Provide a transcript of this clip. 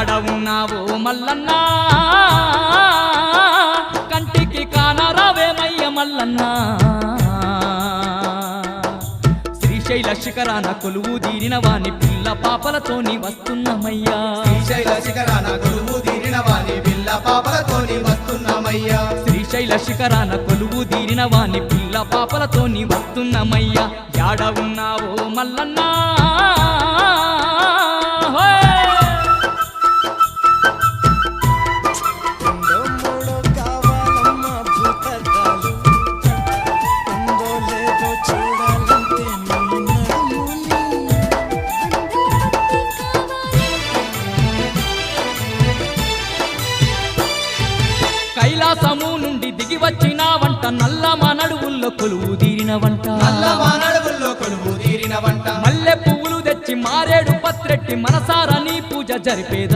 యాడ ఉన్నావో మల్లన్నా కంటికి కానరావేమయ్య మల్లన్నా శ్రీశైల శిఖరాన కొలువు తీరిన వాని పిల్ల పాపలతోని వస్తున్నామయ్యా శ్రీశైల శిఖరాన కొలువు తీరిన వాని పిల్ల పాపలతోని వస్తున్నామయ్యా శ్రీశైల శిఖరాన కొలువు తీరిన వాని పిల్ల పాపలతోని వస్తున్నామయ్యా యాడ ఉన్నావో మల్లన్నా కైలాసము నుండి దిగి వచ్చిన వంట నల్ల మానడువుల్లో కొలువు తీరిన వంట నల్ల మానడువుల్లో కొలువు తీరిన వంట మల్లె పువ్వులు తెచ్చి మారేడు పత్రెట్టి మనసారా నీ పూజ జరిపేద